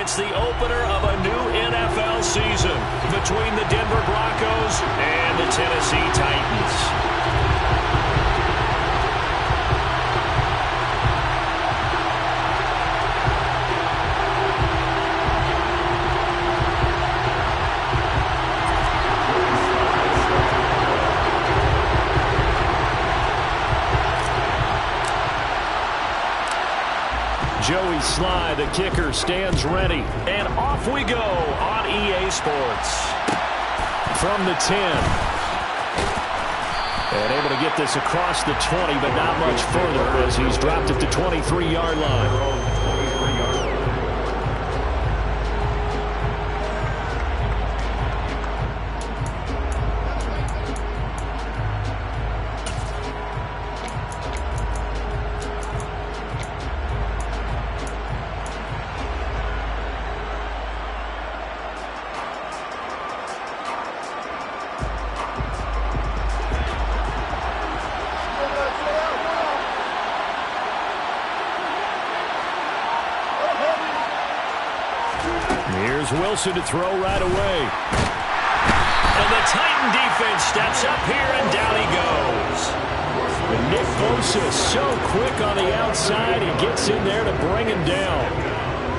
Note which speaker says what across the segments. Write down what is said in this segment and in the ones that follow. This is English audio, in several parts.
Speaker 1: It's the opener of a new NFL season between the Denver Broncos and the Tennessee Titans. Joey Sly, the kicker, stands ready. And off we go on EA Sports. From the 10. And able to get this across the 20, but not much further as he's dropped at the 23-yard line. Here's Wilson to throw right away. And the Titan defense steps up here, and down he goes. And Nick Bossa so quick on the outside, he gets in there to bring him down.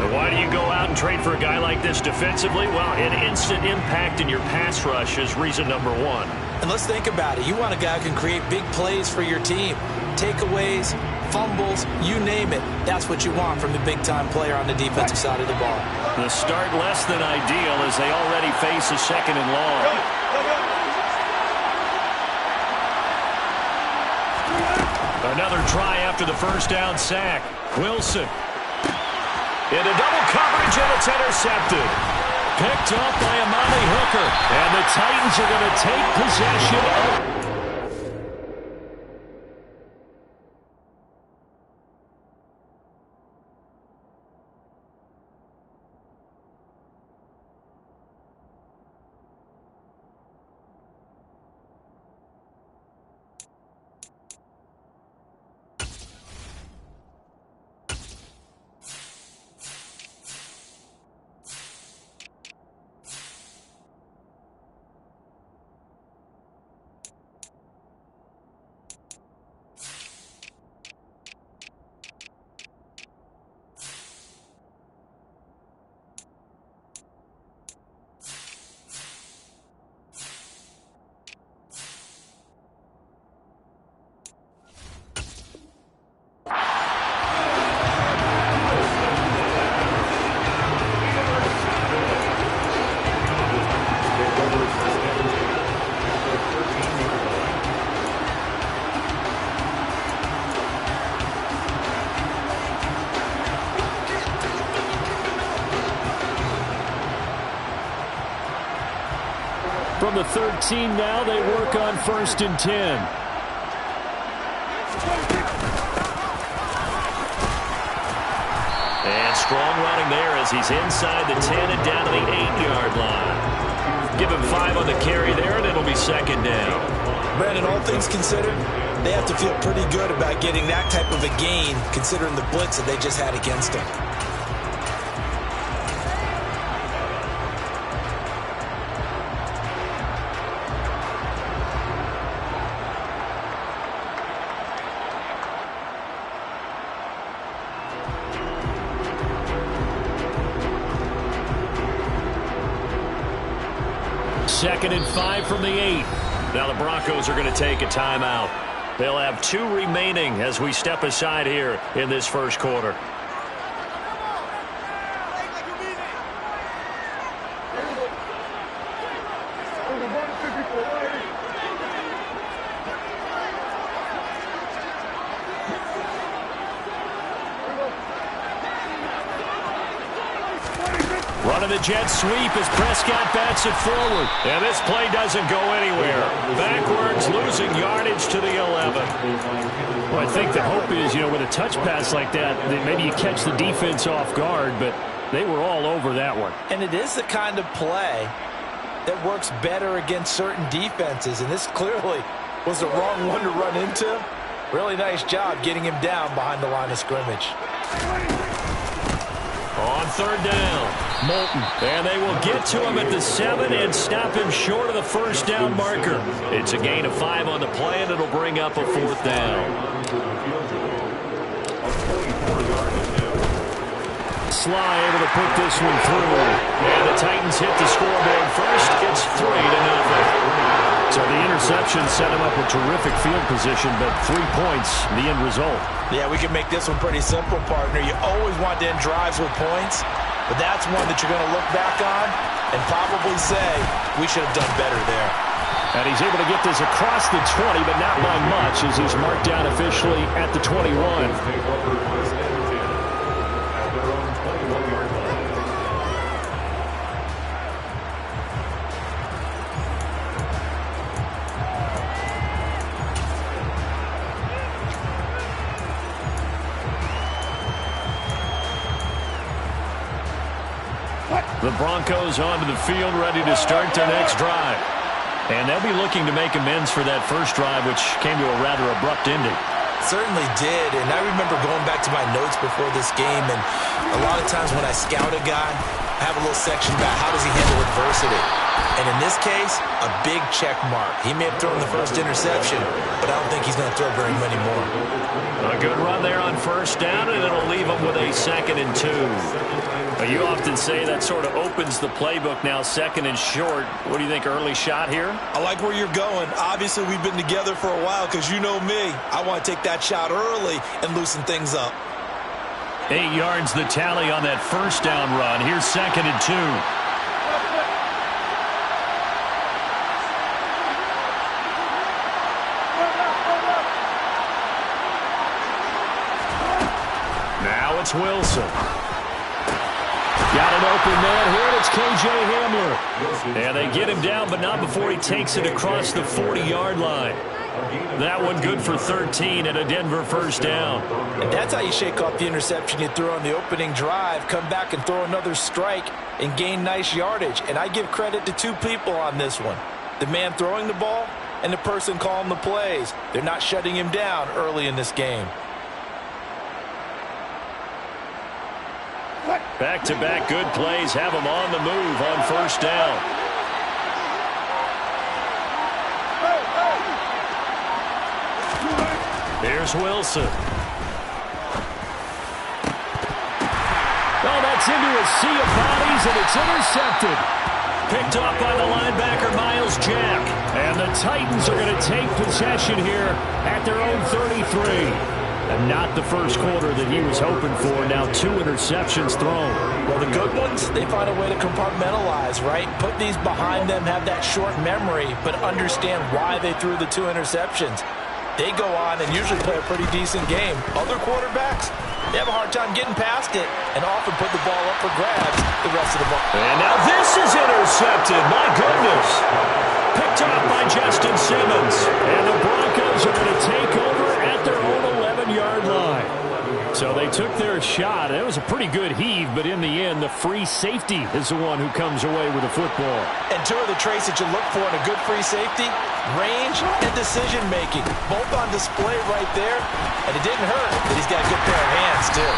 Speaker 1: And why do you go out and trade for a guy like this defensively? Well, an instant impact in your pass rush is reason number one.
Speaker 2: And let's think about it. You want a guy who can create big plays for your team. Takeaways, fumbles, you name it. That's what you want from the big-time player on the defensive side of the ball.
Speaker 1: The start less than ideal as they already face a second and long. Another try after the first down sack. Wilson. Into double coverage, and it's intercepted. Picked up by Amani Hooker. And the Titans are going to take possession. From the 13 now, they work on 1st and 10. And strong running there as he's inside the 10 and down to the 8-yard line. Give him 5 on the carry there, and it'll be second down.
Speaker 2: Brandon, all things considered, they have to feel pretty good about getting that type of a gain, considering the blitz that they just had against them.
Speaker 1: Second and 5 from the 8. Now the Broncos are going to take a timeout. They'll have 2 remaining as we step aside here in this first quarter. Running the jet sweep as Prescott bats it forward. And this play doesn't go anywhere. Backwards, losing yardage to the 11. Well, I think the hope is, with a touch pass like that maybe you catch the defense off guard, but they were all over that one.
Speaker 2: And it is the kind of play that works better against certain defenses, and this clearly was the wrong one to run into. Really nice job getting him down behind the line of scrimmage.
Speaker 1: On 3rd down. Moulton. And they will get to him at the 7 and stop him short of the first down marker. It's a gain of 5 on the play, and it'll bring up a 4th down. Sly able to put this one through. And the Titans hit the scoreboard first. It's 3-0. So the interception set him up with terrific field position, but 3 points, the end result.
Speaker 2: Yeah, we can make this one pretty simple, partner. You always want to end drives with points, but that's one that you're going to look back on and probably say, we should have done better there.
Speaker 1: And he's able to get this across the 20, but not by much, as he's marked down officially at the 21. The Broncos onto the field, ready to start their next drive. And they'll be looking to make amends for that first drive, which came to a rather abrupt ending.
Speaker 2: Certainly did, and I remember going back to my notes before this game, and a lot of times when I scout a guy, I have a little section about how does he handle adversity. And in this case, a big check mark. He may have thrown the first interception, but I don't think he's going to throw very many more.
Speaker 1: A good run there on first down, and it'll leave him with a 2nd and 2. You often say that sort of opens the playbook now, 2nd and short. What do you think, early shot here?
Speaker 2: I like where you're going. Obviously, we've been together for a while because you know me. I want to take that shot early and loosen things up.
Speaker 1: 8 yards the tally on that first down run. Here's 2nd and 2. Now it's Wilson. Got an open man here, and it's K.J. Hamler. And they get him down, but not before he takes it across the 40-yard line. That one good for 13 and a Denver first down.
Speaker 2: And that's how you shake off the interception you threw on the opening drive, come back and throw another strike and gain nice yardage. And I give credit to 2 people on this one. The man throwing the ball and the person calling the plays. They're not shutting him down early in this game.
Speaker 1: Back-to-back good plays have him on the move on first down. Here's Wilson. Oh, that's into a sea of bodies, and it's intercepted. Picked off by the linebacker, Miles Jack. And the Titans are going to take possession here at their own 33. And not the first quarter that he was hoping for. Now 2 interceptions thrown.
Speaker 2: Well, the good ones, they find a way to compartmentalize, right? Put these behind them, have that short memory, but understand why they threw the 2 interceptions. They go on and usually play a pretty decent game. Other quarterbacks, they have a hard time getting past it and often put the ball up for grabs the rest of the ball.
Speaker 1: And now this is intercepted. My goodness. Picked off by Justin Simmons. And the Broncos are going to take over at their own 11-yard line. So they took their shot. It was a pretty good heave, but in the end, the free safety is the one who comes away with the football.
Speaker 2: And 2 of the traits that you look for in a good free safety, range and decision-making. Both on display right there. And it didn't hurt that he's got a good pair of hands, too.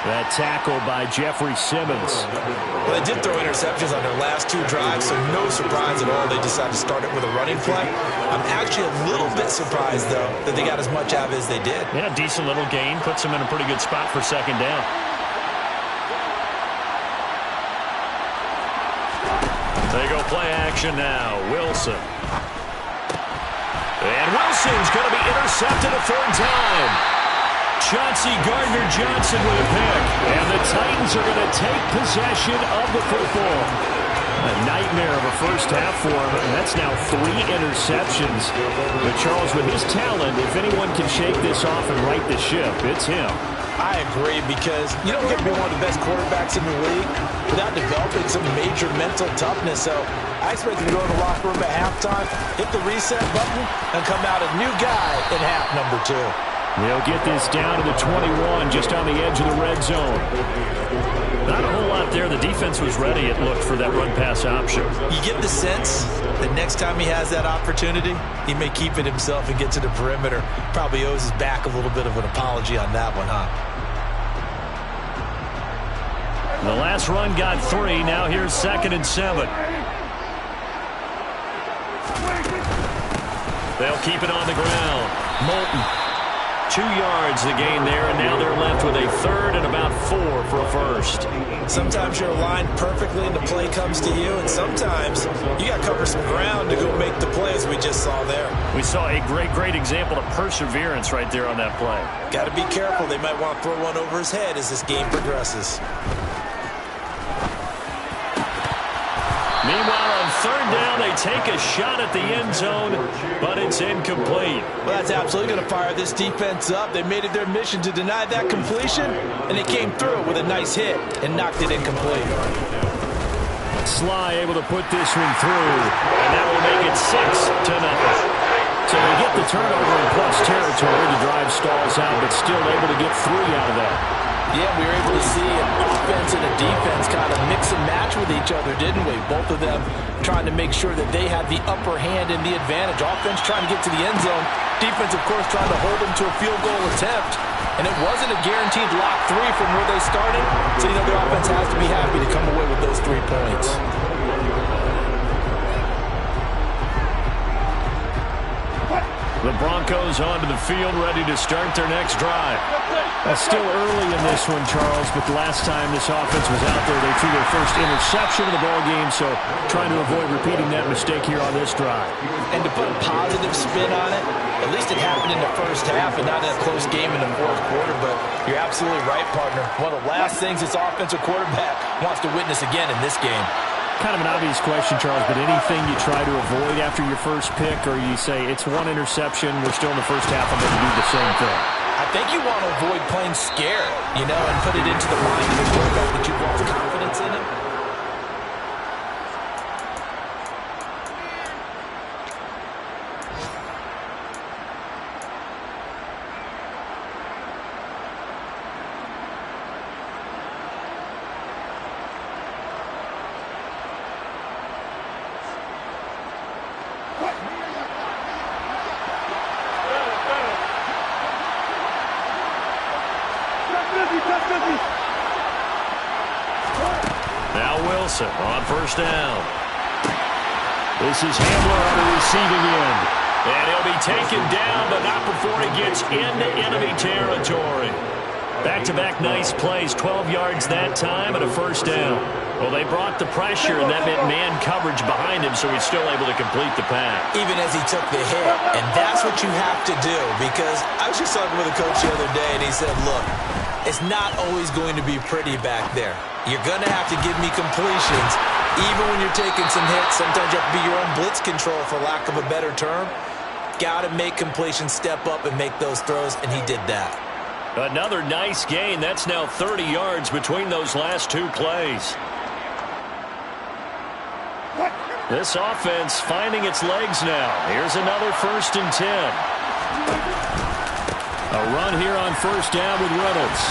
Speaker 1: That tackle by Jeffrey Simmons.
Speaker 2: Well, they did throw interceptions on their last 2 drives, so no surprise at all they decided to start it with a running play. I'm actually a little bit surprised, though, that they got as much out of it as they did.
Speaker 1: Yeah, decent little gain. Puts them in a pretty good spot for 2nd down. They go play action now. Wilson. And Wilson's going to be intercepted a 3rd time. Chauncey Gardner-Johnson with a pick. And the Titans are going to take possession of the football. A nightmare of a first half for him, and that's now 3 interceptions. But Charles, with his talent, if anyone can shake this off and right the ship, it's him.
Speaker 2: I agree, because you don't get to be one of the best quarterbacks in the league without developing some major mental toughness. So I expect him to go in the locker room at halftime, hit the reset button, and come out a new guy in half number 2.
Speaker 1: They'll get this down to the 21, just on the edge of the red zone. Not a whole lot there. The defense was ready, it looked, for that run-pass option.
Speaker 2: You get the sense that next time he has that opportunity, he may keep it himself and get to the perimeter. Probably owes his back a little bit of an apology on that one, huh?
Speaker 1: The last run got 3. Now here's 2nd and 7. They'll keep it on the ground. Moulton. 2 yards the gain there, and now they're left with a 3rd and about 4 for a first.
Speaker 2: Sometimes you're aligned perfectly and the play comes to you, and sometimes you got to cover some ground to go make the play, as we just saw there.
Speaker 1: We saw a great example of perseverance right there on that play.
Speaker 2: Got to be careful. They might want to throw one over his head as this game progresses.
Speaker 1: Meanwhile, on 3rd down, they take a shot at the end zone, but it's incomplete.
Speaker 2: Well, that's absolutely going to fire this defense up. They made it their mission to deny that completion, and they came through with a nice hit and knocked it incomplete.
Speaker 1: Sly able to put this one through, and that will make it 6-0. So they get the turnover in plus territory. The drive stalls out, but still able to get 3 out of that.
Speaker 2: Yeah, we were able to see an offense and a defense kind of mix and match with each other, didn't we? Both of them trying to make sure that they had the upper hand and the advantage. Offense trying to get to the end zone. Defense, of course, trying to hold them to a field goal attempt. And it wasn't a guaranteed lock 3 from where they started. So, the offense has to be happy to come away with those 3 points.
Speaker 1: The Broncos onto the field, ready to start their next drive. Still early in this one, Charles, but the last time this offense was out there, they threw their first interception of the ball game, so trying to avoid repeating that mistake here on this drive.
Speaker 2: And to put a positive spin on it, at least it happened in the first half and not in a close game in the fourth quarter, but you're absolutely right, partner. One of the last things this offensive quarterback wants to witness again in this game.
Speaker 1: Kind of an obvious question, Charles, but anything you try to avoid after your first pick, or you say it's 1 interception, we're still in the first half, I'm going to do the same thing?
Speaker 2: I think you want to avoid playing scared, and put it into the mind of the quarterback that you've lost confidence in him.
Speaker 1: Now Wilson on 1st down. This is Hamler on the receiving end. And he'll be taken down, but not before he gets into enemy territory. Back-to-back nice plays, 12 yards that time and a 1st down. Well, they brought the pressure, and that meant man coverage behind him, so he's still able to complete the pass.
Speaker 2: Even as he took the hit, and that's what you have to do, because I was just talking with a coach the other day, and he said, look, it's not always going to be pretty back there. You're going to have to give me completions. Even when you're taking some hits, sometimes you have to be your own blitz control, for lack of a better term. Got to make completions step up and make those throws, and he did that.
Speaker 1: Another nice gain. That's now 30 yards between those last 2 plays. This offense finding its legs now. Here's another 1st and 10. A run here on 1st down with Reynolds.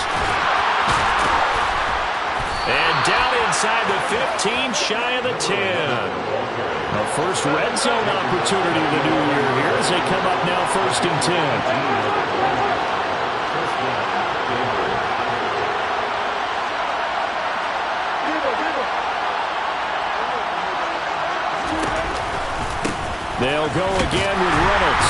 Speaker 1: And down inside the 15, shy of the 10. The first red zone opportunity of the new year here as they come up now 1st and 10. They'll go again with Reynolds.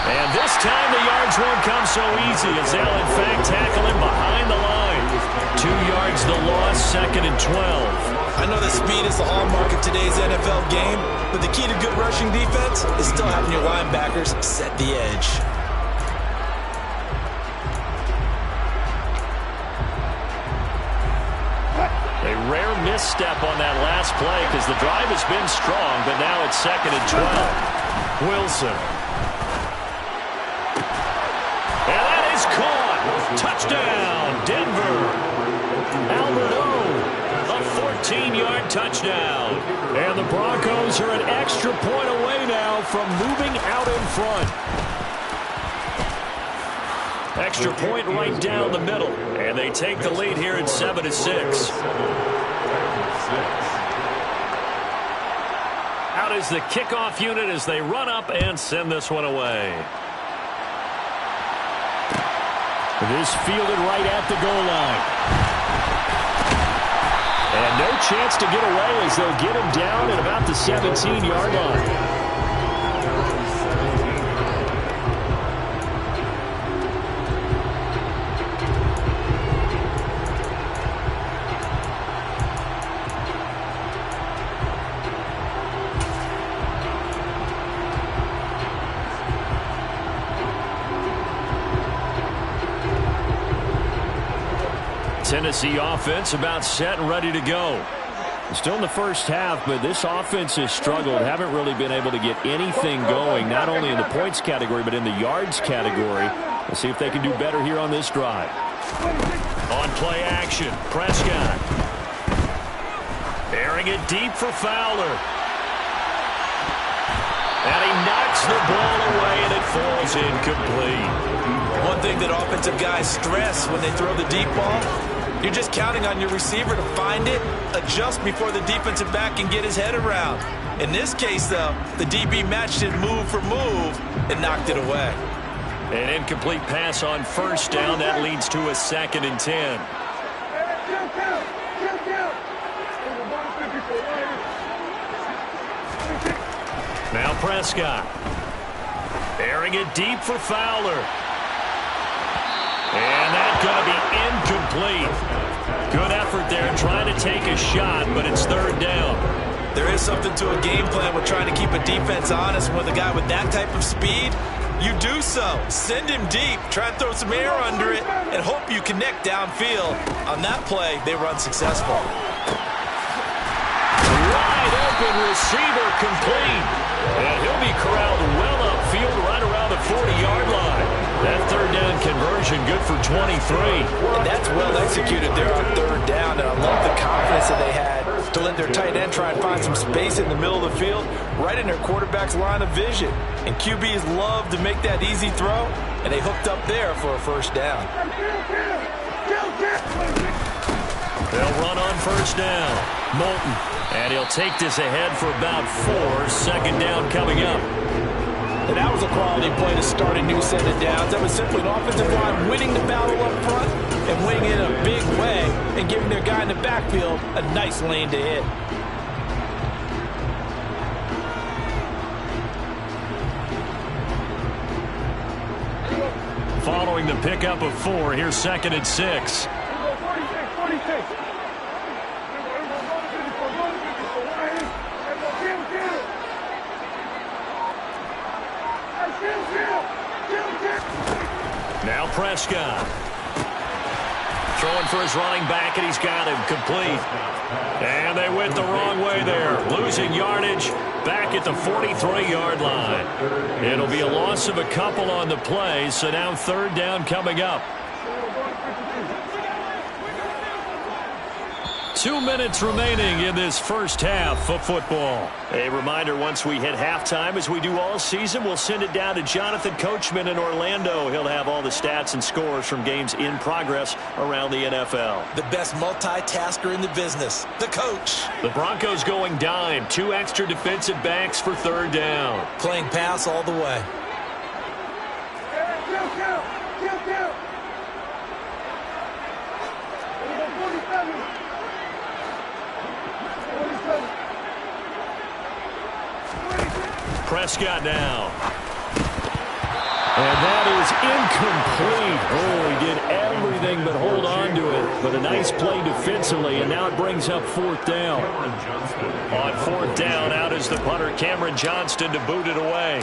Speaker 1: And this time the yards won't come so easy as they'll in fact tackle him behind the line. 2 yards the loss, 2nd and 12.
Speaker 2: I know that speed is the hallmark of today's NFL game, but the key to good rushing defense is still having your linebackers set the edge.
Speaker 1: A rare misstep on that last play because the drive has been strong, but now it's 2nd and 12. Wilson. And that is caught. Touchdown, Denver. Albert O, a 14-yard touchdown. And the Broncos are an extra point away now from moving out in front. Extra point right down the middle. And they take the lead here at 7-6. Out is the kickoff unit as they run up and send this one away. This fielded right at the goal line. No chance to get away as they'll get him down at about the 17-yard line. Tennessee offense about set and ready to go. Still in the first half, but this offense has struggled. Haven't really been able to get anything going, not only in the points category, but in the yards category. We'll see if they can do better here on this drive. On play action, Prescott. Airing it deep for Fowler. And he knocks the ball away, and it falls incomplete.
Speaker 2: One thing that offensive guys stress when they throw the deep ball, you're just counting on your receiver to find it, adjust before the defensive back can get his head around. In this case, though, the DB matched it move for move and knocked it away.
Speaker 1: An incomplete pass on first down. That leads to a 2nd and 10. Now Prescott. Airing it deep for Fowler. And that's going to be incomplete. Good effort there trying to take a shot, but it's 3rd down.
Speaker 2: There is something to a game plan with trying to keep a defense honest. With a guy with that type of speed, you do so. Send him deep, try and throw some air under it, and hope you connect downfield. On that play, they were unsuccessful.
Speaker 1: Wide open receiver complete. And he'll be corralled well upfield right around the 40-yard line. That 3rd down conversion good for 23.
Speaker 2: And that's well executed there on 3rd down. And I love the confidence that they had to let their tight end try and find some space in the middle of the field, right in their quarterback's line of vision. And QBs love to make that easy throw, and they hooked up there for a 1st down.
Speaker 1: They'll run on 1st down. Moulton. And he'll take this ahead for about 4. 2nd down coming up.
Speaker 2: And that was a quality play to start a new set of downs. That was simply an offensive line winning the battle up front and winning it in a big way and giving their guy in the backfield a nice lane to hit.
Speaker 1: Following the pickup of 4, here's 2nd and 6. Now Prescott. Throwing for his running back, and he's got him complete. And they went the wrong way there. Losing yardage back at the 43-yard line. It'll be a loss of a couple on the play, so now 3rd down coming up. 2 minutes remaining in this first half of football. A reminder, once we hit halftime, as we do all season, we'll send it down to Jonathan Coachman in Orlando. He'll have all the stats and scores from games in progress around the NFL.
Speaker 2: The best multitasker in the business, the coach.
Speaker 1: The Broncos going dime. 2 extra defensive backs for 3rd down.
Speaker 2: Playing pass all the way.
Speaker 1: Prescott now. And that is incomplete. Oh, he did everything but hold on to it. But a nice play defensively, and now it brings up 4th down. On 4th down, out is the punter, Cameron Johnston, to boot it away.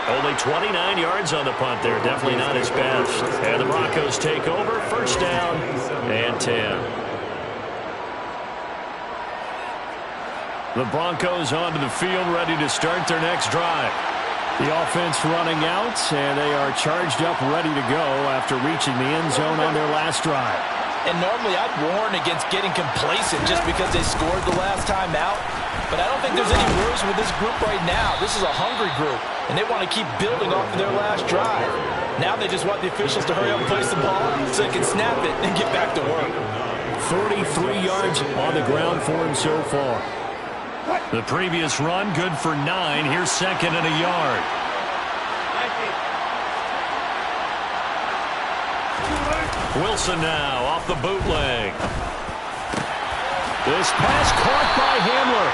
Speaker 1: Only 29 yards on the punt there. Definitely not his best. And the Broncos take over. 1st down and 10. The Broncos onto the field, ready to start their next drive. The offense running out, and they are charged up, ready to go after reaching the end zone on their last drive.
Speaker 2: And normally I'd warn against getting complacent just because they scored the last time out. But I don't think there's any worries with this group right now. This is a hungry group, and they want to keep building off of their last drive. Now they just want the officials to hurry up and place the ball so they can snap it and get back to work.
Speaker 1: 43 yards on the ground for him so far. The previous run, good for 9. Here's second and a yard. Wilson now off the bootleg. This pass caught by Hamler.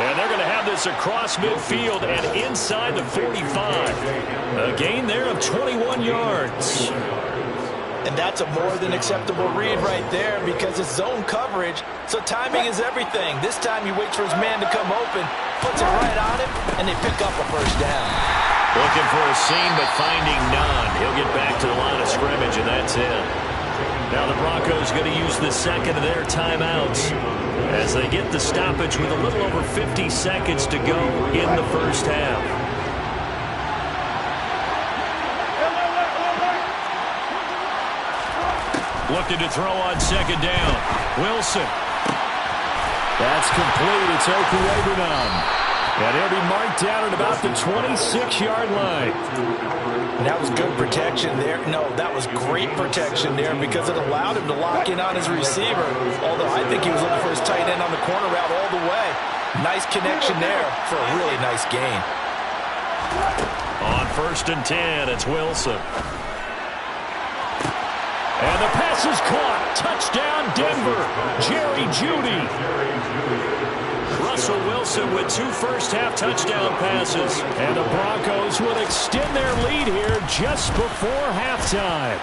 Speaker 1: And they're going to have this across midfield and inside the 45. A gain there of 21 yards.
Speaker 2: And that's a more than acceptable read right there because it's zone coverage, so timing is everything. This time he waits for his man to come open, puts it right on him, and they pick up a first down.
Speaker 1: Looking for a seam, but finding none. He'll get back to the line of scrimmage, and that's it. Now the Broncos going to use the second of their timeouts as they get the stoppage with a little over 50 seconds to go in the first half. Looking to throw on second down. Wilson. That's complete. It's Okuyebunom. And he'll be marked down at about the 26-yard line.
Speaker 2: And that was good protection there. No, that was great protection there because it allowed him to lock in on his receiver. Although I think he was looking for his tight end on the corner route all the way. Nice connection there for a really nice gain.
Speaker 1: On 1st and 10, it's Wilson. And the pass is caught. Touchdown, Denver. Jerry Jeudy. Russell Wilson with 2 first-half touchdown passes. And the Broncos will extend their lead here just before halftime.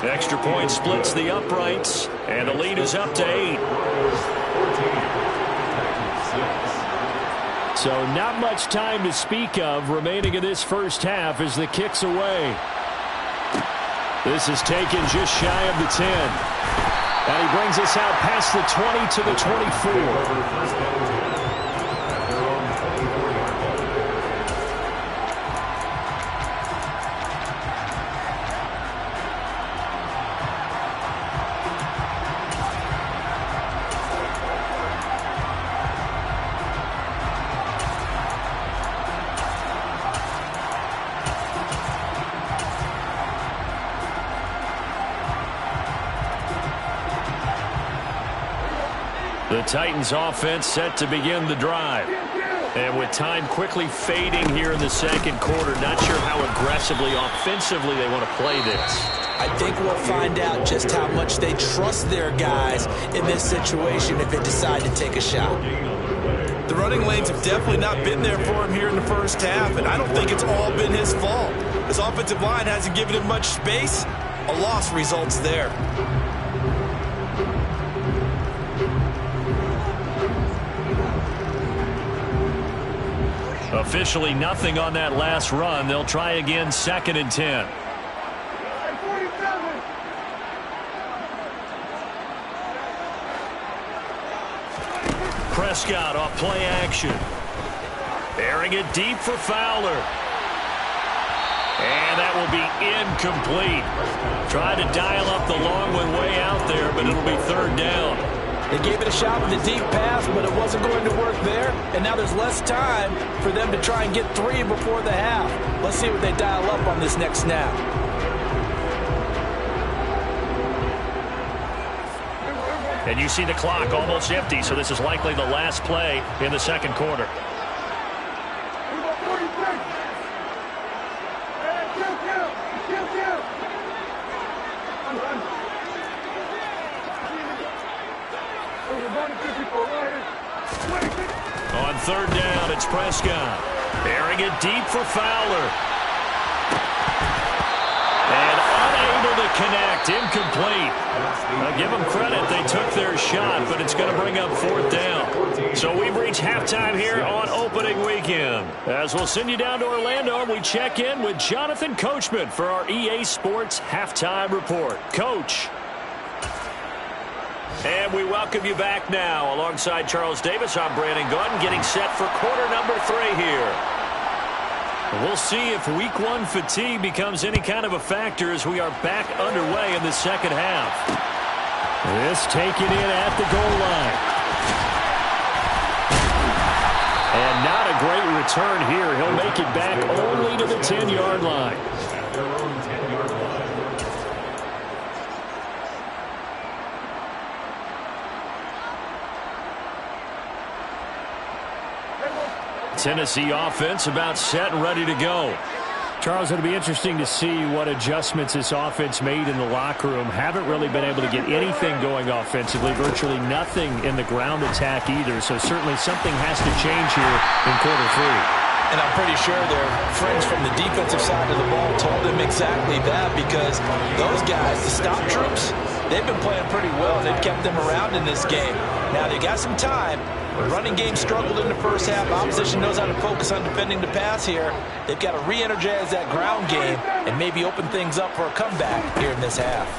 Speaker 1: Extra point splits the uprights, and the lead is up to 8. So not much time to speak of remaining in this first half as the kick's away. This is taken just shy of the 10. And he brings us out past the 20 to the 24. The Titans offense set to begin the drive. And with time quickly fading here in the second quarter, not sure how aggressively, offensively they want to play this.
Speaker 2: I think we'll find out just how much they trust their guys in this situation if they decide to take a shot. The running lanes have definitely not been there for him here in the first half, and I don't think it's all been his fault. His offensive line hasn't given him much space. A loss results there.
Speaker 1: Officially nothing on that last run. They'll try again, 2nd and 10. Prescott off play action. Airing it deep for Fowler. And that will be incomplete. Tried to dial up the long one way out there, but it'll be 3rd down.
Speaker 2: They gave it a shot with the deep pass, but it wasn't going to work there. And now there's less time for them to try and get 3 before the half. Let's see what they dial up on this next snap.
Speaker 1: And you see the clock almost empty, so this is likely the last play in the second quarter. On 3rd down, it's Prescott. Airing it deep for Fowler. And unable to connect, incomplete. I'll give them credit, they took their shot, but it's going to bring up 4th down. So we've reached halftime here on opening weekend. As we'll send you down to Orlando, we check in with Jonathan Coachman for our EA Sports Halftime Report. Coach. And we welcome you back now. Alongside Charles Davis, I'm Brandon Gordon, getting set for quarter number 3 here. We'll see if week 1 fatigue becomes any kind of a factor as we are back underway in the second half. This taken in at the goal line. And not a great return here. He'll make it back only to the 10-yard line. Tennessee offense about set and ready to go. Charles, it'll be interesting to see what adjustments this offense made in the locker room. Haven't really been able to get anything going offensively, virtually nothing in the ground attack either. So certainly something has to change here in quarter three.
Speaker 2: And I'm pretty sure their friends from the defensive side of the ball told them exactly that, because those guys, the stop troops, they've been playing pretty well. They've kept them around in this game. Now they got some time. The running game struggled in the first half. Opposition knows how to focus on defending the pass here. They've got to re-energize that ground game and maybe open things up for a comeback here in this half.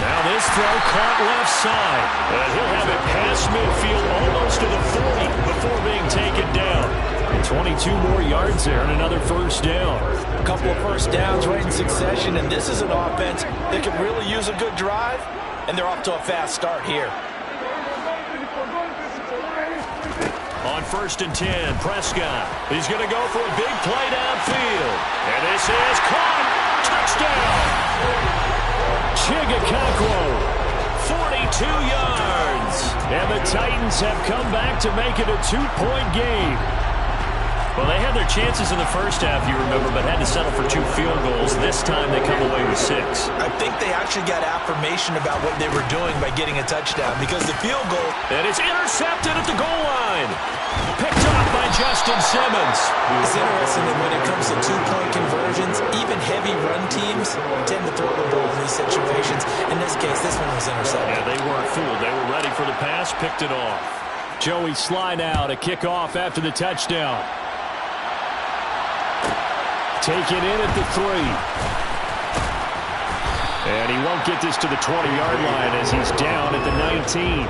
Speaker 1: Now this throw caught left side. And he'll have it past midfield almost to the 40 before being taken down. And 22 more yards there and another first down.
Speaker 2: A couple of first downs right in succession, and this is an offense that can really use a good drive, and they're off to a fast start here.
Speaker 1: On 1st and 10, Prescott. He's going to go for a big play downfield. And this is caught. Touchdown. Chigakakwo, 42 yards. And the Titans have come back to make it a 2-point game. Well, they had their chances in the first half, you remember, but had to settle for 2 field goals. This time they come away with 6.
Speaker 2: I think they actually got affirmation about what they were doing by getting a touchdown, because the field goal...
Speaker 1: And it's intercepted at the goal line. Picked off by Justin Simmons.
Speaker 2: It's interesting that when it comes to 2-point conversions, even heavy run teams tend to throw the ball in these situations. In this case, this one was intercepted.
Speaker 1: Yeah, they weren't fooled. They were ready for the pass, picked it off. Joey Sly now to kick off after the touchdown. Take it in at the 3. And he won't get this to the 20-yard line as he's down at the 19.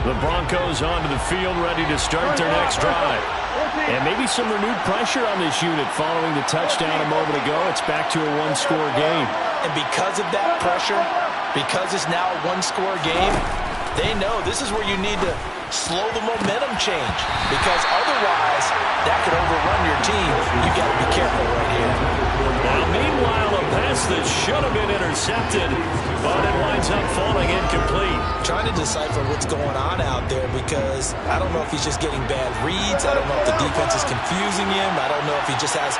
Speaker 1: The Broncos onto the field, ready to start their next drive. And maybe some renewed pressure on this unit following the touchdown a moment ago. It's back to a 1-score game.
Speaker 2: And because of that pressure, because it's now a 1-score game, they know this is where you need to slow the momentum change, because otherwise that could overrun your team. You got to be careful right here.
Speaker 1: Now, meanwhile, a pass that should have been intercepted, but it winds up falling incomplete.
Speaker 2: Trying to decipher what's going on out there, because I don't know if he's just getting bad reads. I don't know if the defense is confusing him. I don't know if he just has,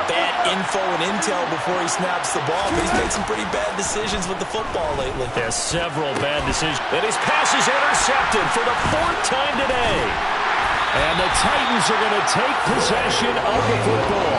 Speaker 2: bad info and intel before he snaps the ball. But he's made some pretty bad decisions with the football lately.
Speaker 1: There's several bad decisions. And his pass is intercepted for the 4th time today. And the Titans are going to take possession of the football.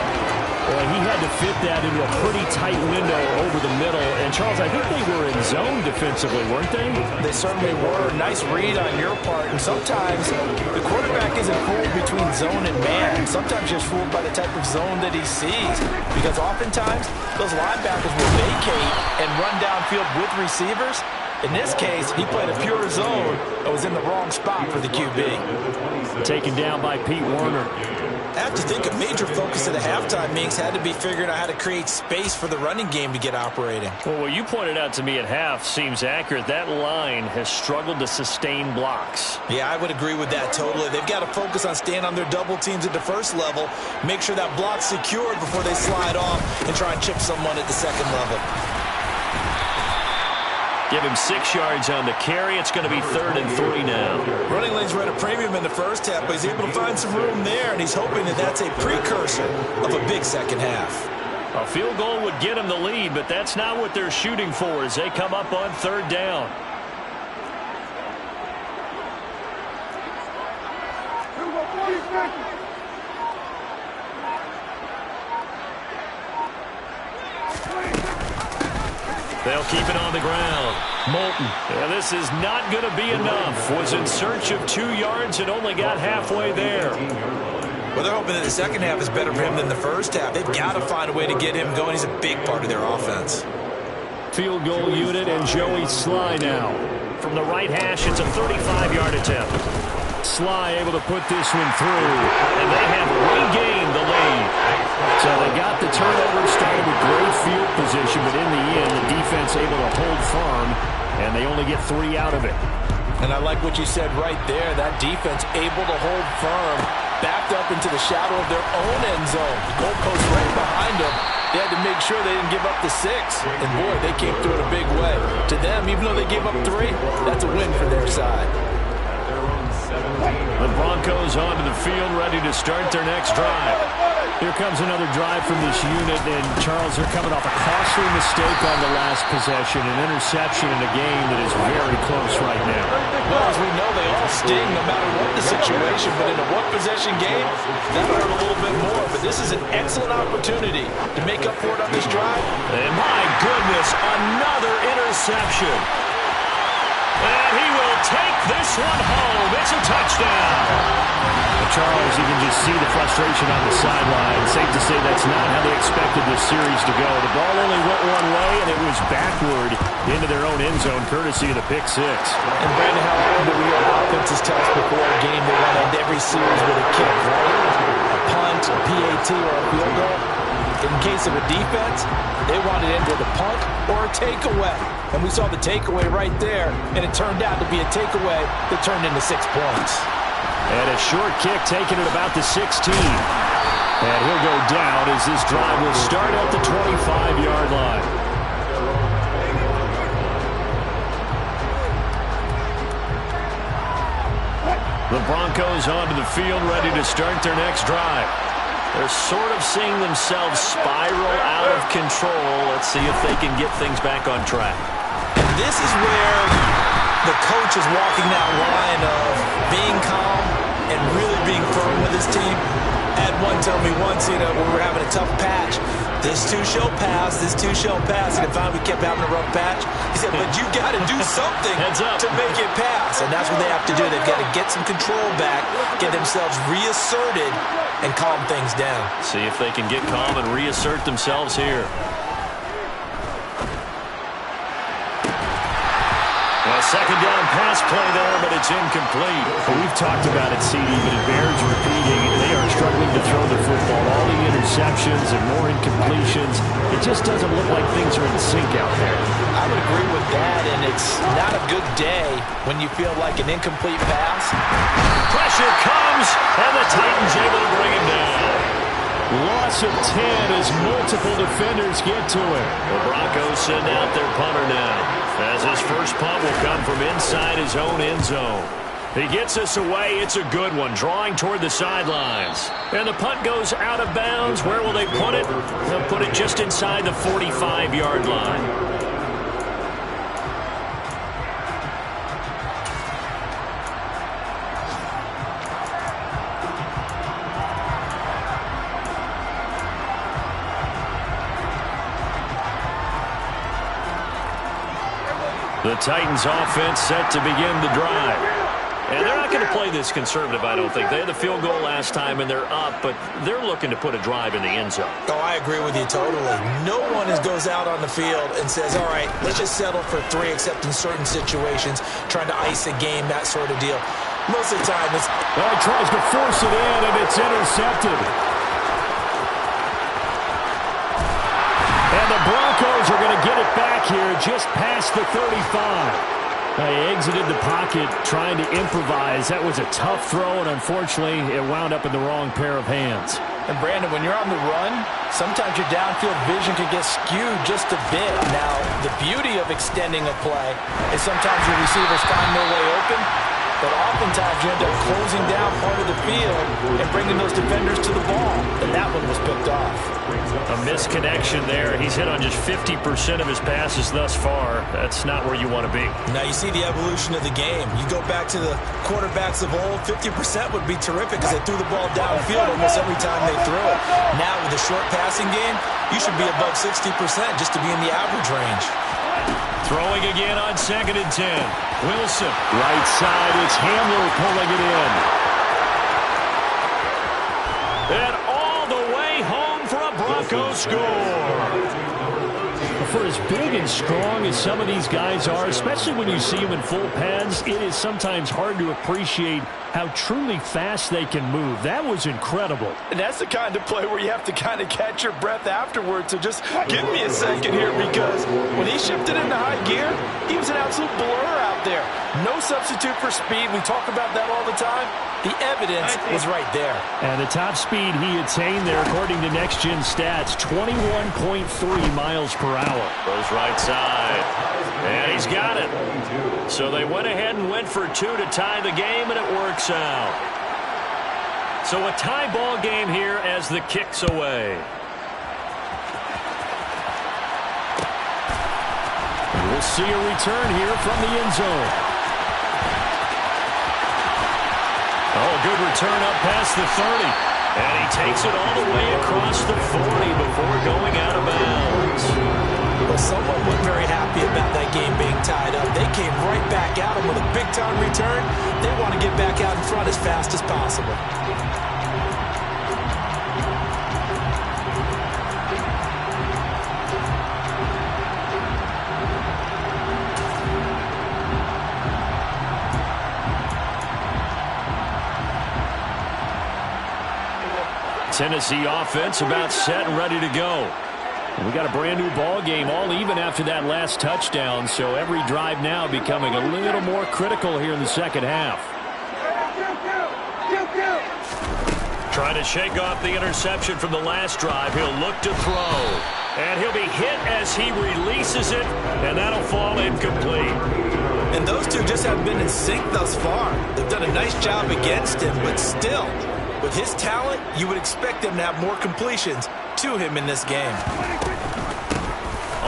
Speaker 1: Boy, he had to fit that into a pretty tight window over the middle. And, Charles, I think they were in zone defensively, weren't they?
Speaker 2: They certainly were. Nice read on your part. And sometimes the quarterback isn't fooled between zone and man. Sometimes just fooled by the type of zone that he sees. Because oftentimes those linebackers will vacate and run downfield with receivers. In this case, he played a pure zone and was in the wrong spot for the QB.
Speaker 1: Taken down by Pete Werner.
Speaker 2: I have to think a major focus of the halftime meetings had to be figuring out how to create space for the running game to get operating.
Speaker 1: Well, what you pointed out to me at half seems accurate. That line has struggled to sustain blocks.
Speaker 2: Yeah, I would agree with that totally. They've got to focus on staying on their double teams at the first level, make sure that block's secured before they slide off and try and chip someone at the second level.
Speaker 1: Give him 6 yards on the carry. It's going to be 3rd and 3 now.
Speaker 2: Running lanes were at a premium in the first half, but he's able to find some room there, and he's hoping that that's a precursor of a big second half.
Speaker 1: A field goal would get him the lead, but that's not what they're shooting for as they come up on 3rd down. They'll keep it on the ground. Moulton. Yeah, this is not going to be enough. Was in search of 2 yards and only got halfway there.
Speaker 2: Well, they're hoping that the second half is better for him than the first half. They've got to find a way to get him going. He's a big part of their offense.
Speaker 1: Field goal unit and Joey Sly now. From the right hash, it's a 35-yard attempt. Sly able to put this one through, and they have regained the lead. So they got the turnover, started with great field position, but in the end, the defense able to hold firm, and they only get 3 out of it.
Speaker 2: And I like what you said right there, that defense able to hold firm. backed up into the shadow of their own end zone. The goalpost right behind them. They had to make sure they didn't give up the 6. And, boy, they came through in a big way. To them, even though they gave up 3, that's a win for their side.
Speaker 1: The Broncos onto the field, ready to start their next drive. Here comes another drive from this unit, and Charles, they're coming off a costly mistake on the last possession, an interception in a game that is very close right now.
Speaker 2: Well, as we know, they all sting no matter what the situation, but in a one-possession game, that hurt a little bit more. But this is an excellent opportunity to make up for it on this drive.
Speaker 1: And my goodness, another interception. And he will take this one home. It's a touchdown. Charles, you can just see the frustration on the sideline. Safe to say that's not how they expected this series to go. The ball only went one way, and it was backward into their own end zone, courtesy of the pick 6.
Speaker 2: And Brandon, how often do we hear offenses tell us before a game they want to end every series with a kick, right? A punt, a PAT, or a field goal. In case of a defense, they want it in with a punt or a takeaway. And we saw the takeaway right there, and it turned out to be a takeaway that turned into 6 points.
Speaker 1: And a short kick taken at about the 16. And he'll go down as this drive will start at the 25-yard line. The Broncos onto the field, ready to start their next drive. They're sort of seeing themselves spiral out of control. Let's see if they can get things back on track.
Speaker 2: And this is where the coach is walking that line of being calm and really being firm with his team. Had one tell me once, when we were having a tough patch, this too shall pass, this too shall pass, and finally we kept having a rough patch. He said, but you got to do something to make it pass, and that's what they have to do. They've got to get some control back, get themselves reasserted, and calm things down.
Speaker 1: See if they can get calm and reassert themselves here. A second down pass play there, but it's incomplete. Well, we've talked about it, CD, but it bears repeating. They are struggling to throw the football. All the interceptions and more incompletions. It just doesn't look like things are in sync out there.
Speaker 2: I would agree with that, and it's not a good day when you feel like an incomplete pass.
Speaker 1: Pressure comes, and the Titans able to bring him down. Loss of 10 as multiple defenders get to him. The Broncos send out their punter now, as his first punt will come from inside his own end zone. He gets us away. It's a good one, drawing toward the sidelines. And the punt goes out of bounds. Where will they put it? They'll put it just inside the 45-yard line. The Titans offense set to begin the drive. And they're not going to play this conservative, I don't think. They had the field goal last time, and they're up, but they're looking to put a drive in the end zone.
Speaker 2: Oh, I agree with you totally. No one goes out on the field and says, all right, let's just settle for 3, except in certain situations, trying to ice a game, that sort of deal. Most of the time, it's...
Speaker 1: Well, he tries to force it in, and it's intercepted. And the Broncos are going to get it back here just past the 35. They exited the pocket trying to improvise. That was a tough throw, and unfortunately, it wound up in the wrong pair of hands.
Speaker 2: And, Brandon, when you're on the run, sometimes your downfield vision can get skewed just a bit. Now, the beauty of extending a play is sometimes your receivers find their way open, but oftentimes you end up closing down part of the field and bringing those defenders to the ball. And that one was picked off.
Speaker 1: A misconnection there. He's hit on just 50% of his passes thus far. That's not where you want to be.
Speaker 2: Now you see the evolution of the game. You go back to the quarterbacks of old, 50% would be terrific because they threw the ball downfield almost every time they threw it. Now with the short passing game, you should be above 60% just to be in the average range.
Speaker 1: Throwing again on 2nd and 10. Wilson, right side. It's Hamler pulling it in. And all the way home for a Broncos score. for as big and strong as some of these guys are, especially when you see them in full pads, it is sometimes hard to appreciate how truly fast they can move. That was incredible.
Speaker 2: And that's the kind of play where you have to kind of catch your breath afterwards. So just give me a second here, because when he shifted into high gear, he was an absolute blur out there. No substitute for speed. We talk about that all the time. The evidence was right there.
Speaker 1: And the top speed he attained there, according to Next Gen Stats, 21.3 miles per hour. Goes right side. And he's got it. So they went ahead and went for two to tie the game, and it works out. So a tie ball game here as the kick's away. We'll see a return here from the end zone. Oh, good return up past the 30. And he takes it all the way across the 40 before going out of bounds.
Speaker 2: Well, someone wasn't very happy about that game being tied up. They came right back at him with a big-time return. They want to get back out in front as fast as possible.
Speaker 1: Tennessee offense about set and ready to go. We got a brand new ball game, all even after that last touchdown, so every drive now becoming a little more critical here in the second half. Trying to shake off the interception from the last drive. He'll look to throw, and he'll be hit as he releases it, and that'll fall incomplete.
Speaker 2: And those two just haven't been in sync thus far. They've done a nice job against him, but still, with his talent, you would expect them to have more completions to him in this game.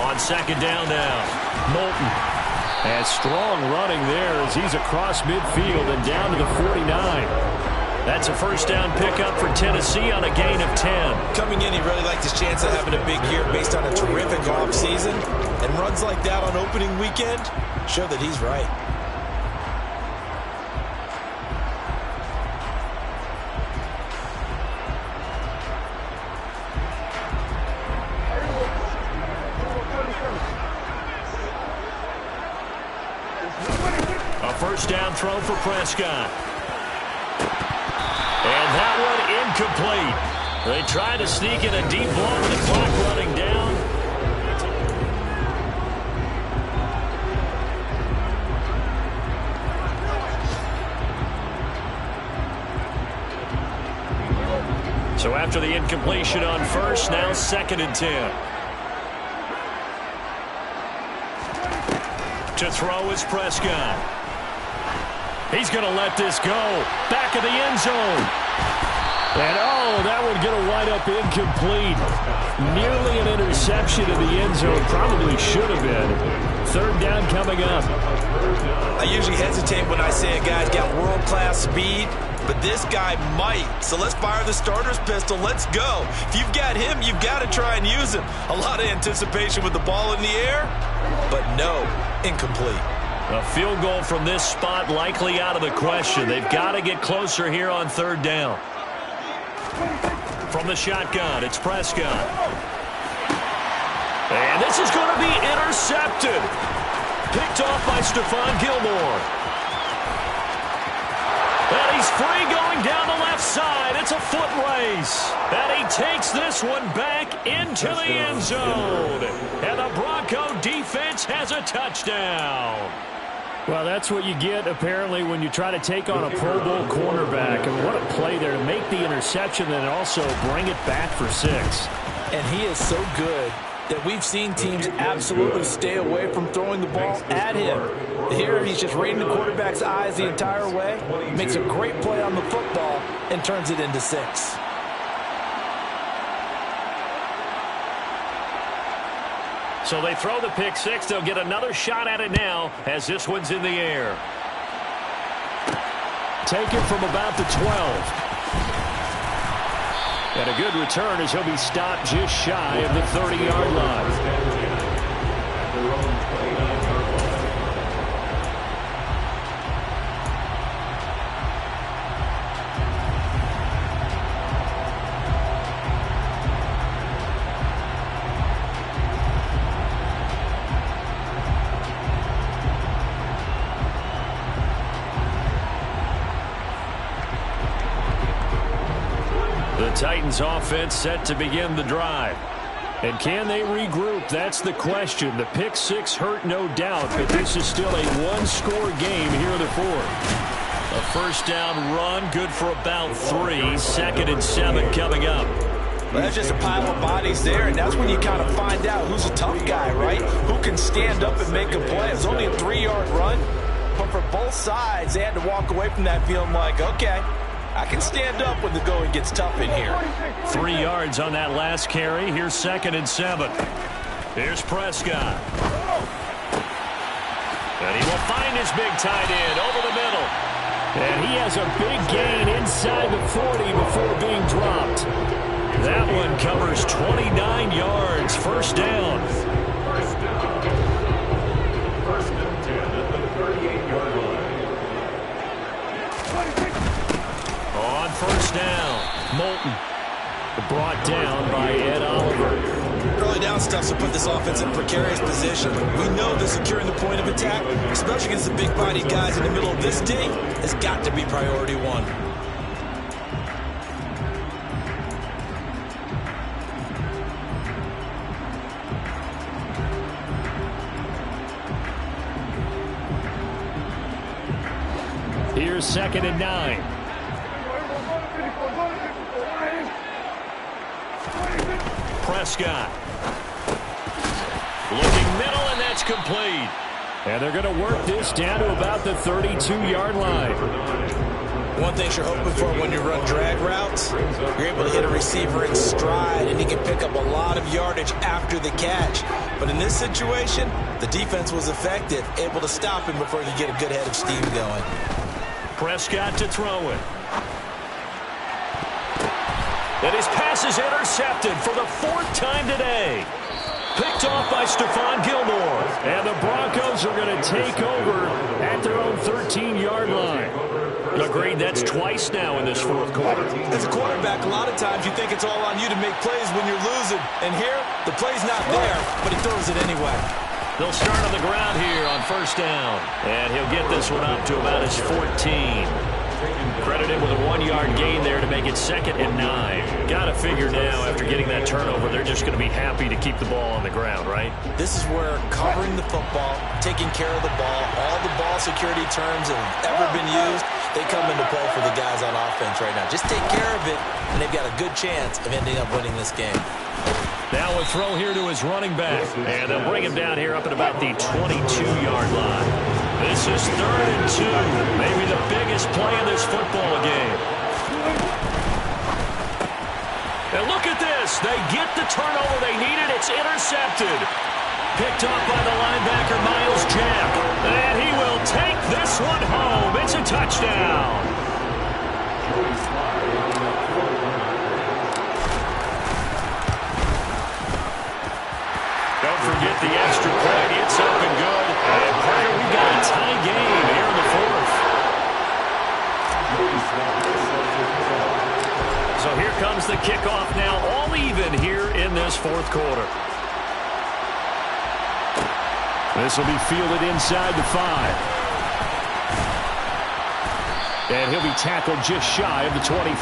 Speaker 1: On second down now, Moulton. And strong running there as he's across midfield and down to the 49. That's a first down pickup for Tennessee on a gain of 10.
Speaker 2: Coming in, he really liked his chance of having a big year based on a terrific offseason. And runs like that on opening weekend show that he's right.
Speaker 1: First down throw for Prescott. And that one incomplete. They try to sneak in a deep ball with the clock running down. So after the incompletion on first, now second and 10. To throw is Prescott. He's going to let this go. Back of the end zone. And, oh, that would get a wind up incomplete. Nearly an interception in the end zone. Probably should have been. Third down coming up.
Speaker 2: I usually hesitate when I say a guy's got world-class speed, but this guy might. So let's fire the starter's pistol. Let's go. If you've got him, you've got to try and use him. A lot of anticipation with the ball in the air, but no, incomplete.
Speaker 1: A field goal from this spot likely out of the question. They've got to get closer here on third down. From the shotgun, it's Prescott. And this is going to be intercepted. Picked off by Stephon Gilmore. And he's free going down the left side. It's a foot race. And he takes this one back into the end zone. And the Bronco defense has a touchdown. Well, that's what you get, apparently, when you try to take on a Pro Bowl cornerback. And what a play there to make the interception and also bring it back for 6.
Speaker 2: And he is so good that we've seen teams absolutely stay away from throwing the ball at him. Here, he's just reading the quarterback's eyes the entire way, makes a great play on the football, and turns it into 6.
Speaker 1: So they throw the pick 6. They'll get another shot at it now as this one's in the air. Taken from about the 12. And a good return as he'll be stopped just shy of the 30-yard line. Titans offense set to begin the drive. And can they regroup? That's the question. The pick six hurt, no doubt, but this is still a one-score game here in the fourth. A first down run, good for about 3. 2nd and 7 coming up.
Speaker 2: Well, that's just a pile of bodies there, and that's when you kind of find out who's a tough guy, right? Who can stand up and make a play. It was only a 3-yard run, but for both sides, they had to walk away from that feeling like, okay, I can stand up when the going gets tough in here.
Speaker 1: 3 yards on that last carry. Here's 2nd and 7. Here's Prescott. And he will find his big tight end over the middle. And he has a big gain inside the 40 before being dropped. That one covers 29 yards. First down.
Speaker 3: First and 10 at the 38-yard line.
Speaker 1: On first down, Moulton. Brought down by Ed Oliver.
Speaker 4: Early down stuff to put this offense in a precarious position. We know that securing the point of attack, especially against the big-bodied guys in the middle of this D, has got to be priority one.
Speaker 1: Here's 2nd and 9. Prescott. Looking middle, and that's complete. And they're going to work this down to about the 32-yard line.
Speaker 4: One thing you're hoping for when you run drag routes, you're able to hit a receiver in stride, and he can pick up a lot of yardage after the catch. But in this situation, the defense was effective, able to stop him before he could get a good head of steam going.
Speaker 1: Prescott to throw it. And his pass is intercepted for the 4th time today. Picked off by Stephon Gilmore. And the Broncos are going to take over at their own 13-yard line. Agreed, that's twice now in this fourth quarter.
Speaker 4: As a quarterback, a lot of times you think it's all on you to make plays when you're losing. And here, the play's not there, but he throws it anyway.
Speaker 1: They'll start on the ground here on first down. And he'll get this one up to about his 14. Credited with a 1-yard gain there to make it 2nd and 9. Got to figure now, after getting that turnover, they're just going to be happy to keep the ball on the ground, right?
Speaker 4: This is where covering the football, taking care of the ball, all the ball security terms that have ever been used, they come into play for the guys on offense right now. Just take care of it, and they've got a good chance of ending up winning this game.
Speaker 1: Now a throw here to his running back. And they'll bring him down here up at about the 22-yard line. This is 3rd and 2. Maybe the biggest play in this football game. And look at this. They get the turnover they needed. It's intercepted. Picked off by the linebacker, Miles Jack. And he will take this one home. It's a touchdown. Don't forget the extra point. It's up and good. And Carter, we got a tie game here in the fourth. So here comes the kickoff now, all even here in this fourth quarter. This will be fielded inside the 5. And he'll be tackled just shy of the 25.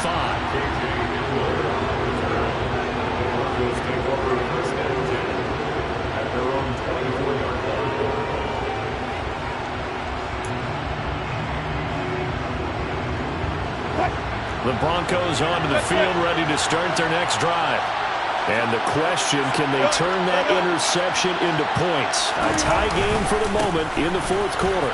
Speaker 1: The Broncos onto the field, ready to start their next drive. And the question, can they turn that interception into points? A tie game for the moment in the fourth quarter.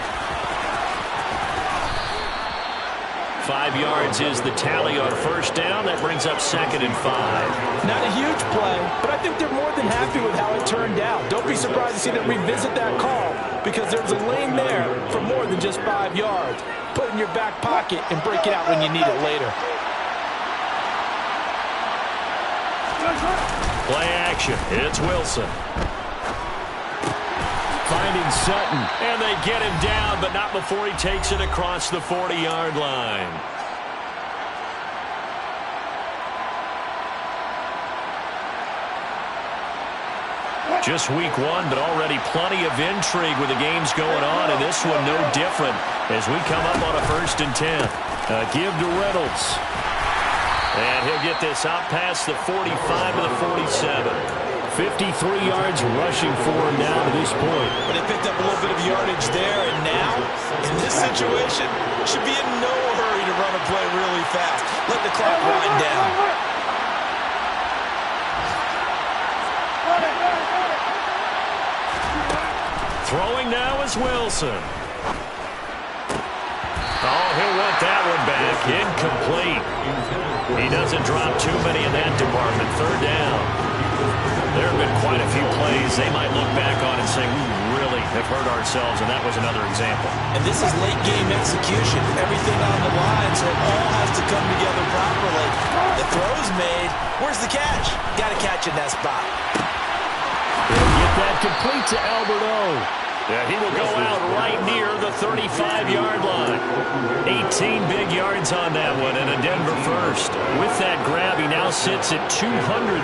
Speaker 1: 5 yards is the tally on first down. That brings up 2nd and 5.
Speaker 2: Not a huge play, but I think they're more than happy with how it turned out. Don't be surprised to see them revisit that call, because there was a lane there for more than just 5 yards. Put it in your back pocket and break it out when you need it later.
Speaker 1: Play action. It's Wilson. Finding Sutton. And they get him down, but not before he takes it across the 40-yard line. Just week 1, but already plenty of intrigue with the games going on, and this one no different as we come up on a 1st and 10. Give to Reynolds. And he'll get this out past the 45 to the 47. 53 yards rushing for him now to this point.
Speaker 4: But they picked up a little bit of yardage there, and now, in this situation, should be in no hurry to run a play really fast. Let the clock wind down.
Speaker 1: Throwing now is Wilson. Oh, he'll want that one back. Incomplete. He doesn't drop too many in that department. Third down. There have been quite a few plays they might look back on and say, we really have hurt ourselves, and that was another example.
Speaker 4: And this is late-game execution. Everything on the line, so it all has to come together properly. The throw's made. Where's the catch? Got to catch in that spot.
Speaker 1: He'll get that complete to Alberto. Yeah, he will go out right near the 35-yard line. 18 big yards on that one, and a Denver first. With that grab, he now sits at 200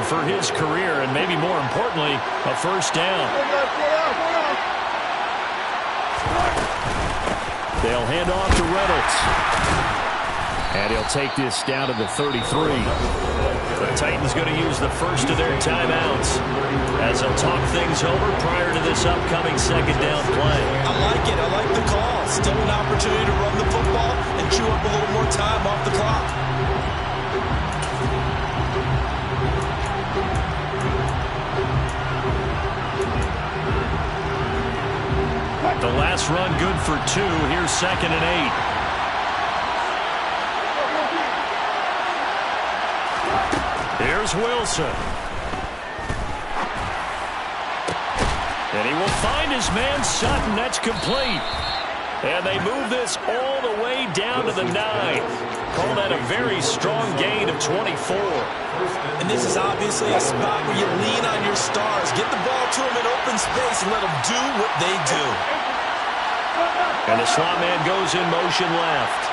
Speaker 1: for his career, and maybe more importantly, a first down. They'll hand off to Reynolds. And he'll take this down to the 33. The Titans going to use the first of their timeouts as they'll talk things over prior to this upcoming second down play.
Speaker 4: I like it. I like the call. Still an opportunity to run the football and chew up a little more time off the clock.
Speaker 1: The last run good for 2. Here's 2nd and 8. Here's Wilson. And he will find his man Sutton. That's complete. And they move this all the way down to the 9th. Call that a very strong gain of 24.
Speaker 4: And this is obviously a spot where you lean on your stars. Get the ball to them in open space and let them do what they do.
Speaker 1: And the slot man goes in motion left.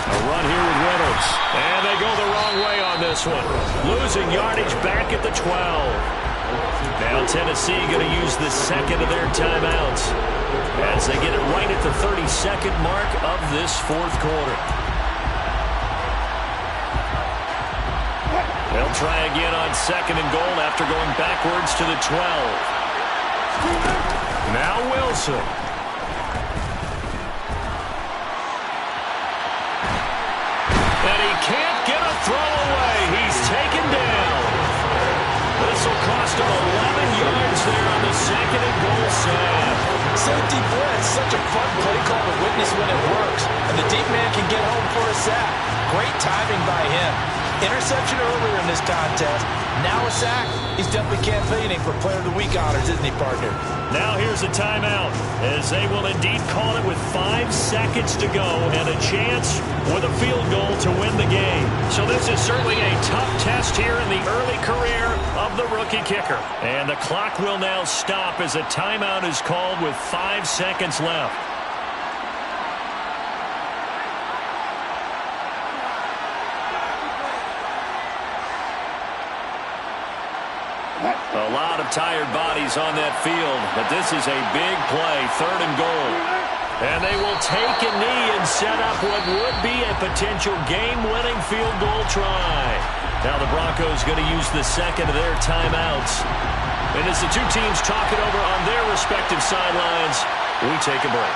Speaker 1: A run here with Reynolds. And they go the wrong way on this one. Losing yardage back at the 12. Now Tennessee going to use the second of their timeouts as they get it right at the 32nd mark of this fourth quarter. They'll try again on 2nd and goal after going backwards to the 12. Now Wilson. And he can't get a throw away. He's taken down. This will cost him 11 yards there on the 2nd and goal set.
Speaker 4: Safety blitz, such a fun play call to witness when it works. And the deep man can get home for a sack. Great timing by him. Interception earlier in this contest. Now a sack. He's definitely campaigning for Player of the Week honors, isn't he, partner?
Speaker 1: Now here's a timeout, as they will indeed call it with 5 seconds to go and a chance with a field goal to win the game. So this is certainly a tough test here in the early career of the rookie kicker. And the clock will now stop as a timeout is called with 5 seconds left. A lot of tired bodies on that field, but this is a big play, 3rd and goal. And they will take a knee and set up what would be a potential game-winning field goal try. Now the Broncos going to use the second of their timeouts. And as the two teams talk it over on their respective sidelines, we take a break.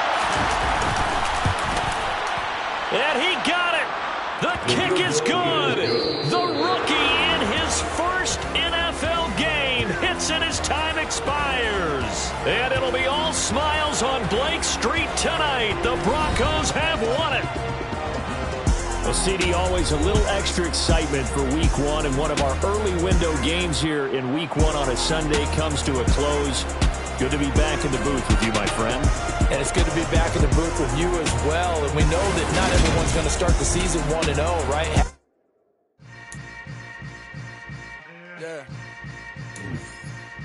Speaker 1: And he got it! The kick is good! The rookie in his first NFL game hits and his time expires. And it'll be all smiles on Blake Street tonight. The Broncos have won it. Well, CD, always a little extra excitement for Week 1, and one of our early window games here in Week 1 on a Sunday comes to a close. Good to be back in the booth with you, my friend.
Speaker 2: And it's good to be back in the booth with you as well. And we know that not everyone's going to start the season 1-0, right?